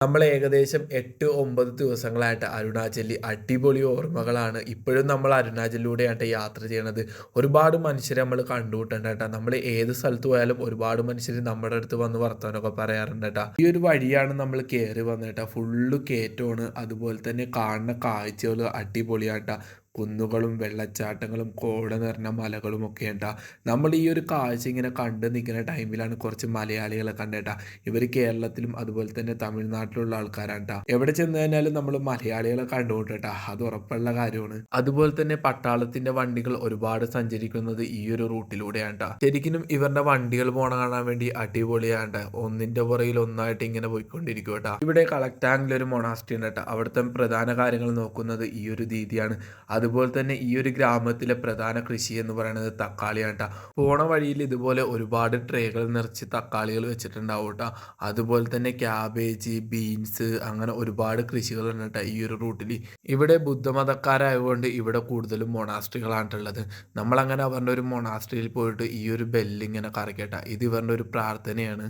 നമ്മൾ ഏകദേശം 8, 9 ദിവസങ്ങളായിട്ട് അരുണാചലിൽ അടിപൊളി ഓർമ്മകളാണ്. ഇപ്പോഴും നമ്മൾ അരുണാചലിലൂടെയാട്ട് യാത്ര ചെയ്യണത്. ഒരുപാട് മനുഷ്യരെ നമ്മൾ കണ്ടുമുട്ടുന്നുണ്ട് കേട്ടോ. നമ്മൾ ഏത് സ്ഥലത്ത് പോയാലും ഒരുപാട് മനുഷ്യർ നമ്മുടെ അടുത്ത് വന്ന് വർത്താനമൊക്കെ പറയാറുണ്ട് കേട്ടോ. ഈ ഒരു വഴിയാണ് നമ്മൾ കയറി വന്നത് കേട്ടോ. ഫുള്ള് കയറ്റമാണ്. അതുപോലെ തന്നെ കാണുന്ന കാഴ്ചകൾ അടിപൊളിയാട്ടാ. കുന്നുകളും വെള്ളച്ചാട്ടങ്ങളും കോട നിറഞ്ഞ മലകളും ഒക്കെ ഉണ്ടാ. നമ്മൾ ഈ ഒരു കാഴ്ച ഇങ്ങനെ കണ്ട് നിൽക്കുന്ന ടൈമിലാണ് കുറച്ച് മലയാളികളെ കണ്ടേട്ടാ. ഇവർ കേരളത്തിലും അതുപോലെ തന്നെ തമിഴ്നാട്ടിലുള്ള ആൾക്കാരാണ് ട്ടാ. എവിടെ ചെന്ന് കഴിഞ്ഞാലും നമ്മൾ മലയാളികളെ കണ്ടുമുട്ടട്ടാ. അത് ഉറപ്പുള്ള കാര്യമാണ്. അതുപോലെ തന്നെ പട്ടാളത്തിന്റെ വണ്ടികൾ ഒരുപാട് സഞ്ചരിക്കുന്നത് ഈ ഒരു റൂട്ടിലൂടെയാണ് ട്ടാ. ശരിക്കും ഇവരുടെ വണ്ടികൾ പോണ കാണാൻ വേണ്ടി അടിപൊളിയാണ്. ഒന്നിന്റെ പുറകിൽ ഒന്നായിട്ട് ഇങ്ങനെ പോയിക്കൊണ്ടിരിക്കും കേട്ടാ. ഇവിടെ കളക്ടാങ്കിൽ ഒരു മൊണാസ്ട്രി ഉണ്ട് കേട്ടോ. അവിടുത്തെ പ്രധാന കാര്യങ്ങൾ നോക്കുന്നത് ഈ ഒരു രീതിയാണ്. അതുപോലെ തന്നെ ഈ ഒരു ഗ്രാമത്തിലെ പ്രധാന കൃഷി എന്ന് പറയുന്നത് തക്കാളിയാണ് ട്ടാ. പോണ വഴിയിൽ ഇതുപോലെ ഒരുപാട് ട്രേകൾ നിറച്ച് തക്കാളികൾ വെച്ചിട്ടുണ്ടാവും കേട്ടോ. അതുപോലെ തന്നെ ക്യാബേജ്, ബീൻസ് അങ്ങനെ ഒരുപാട് കൃഷികളുണ്ട് കേട്ടോ ഈ ഒരു റൂട്ടിൽ. ഇവിടെ ബുദ്ധമതക്കാരായതുകൊണ്ട് ഇവിടെ കൂടുതലും മൊണാസ്ട്രികളാണുള്ളത്. നമ്മളങ്ങനെ അവരുടെ ഒരു മൊണാസ്ട്രിയിൽ പോയിട്ട് ഈ ഒരു ബെല്ലിങ്ങനെ കറക്കട്ട. ഇത് ഇവരുടെ ഒരു പ്രാർത്ഥനയാണ്.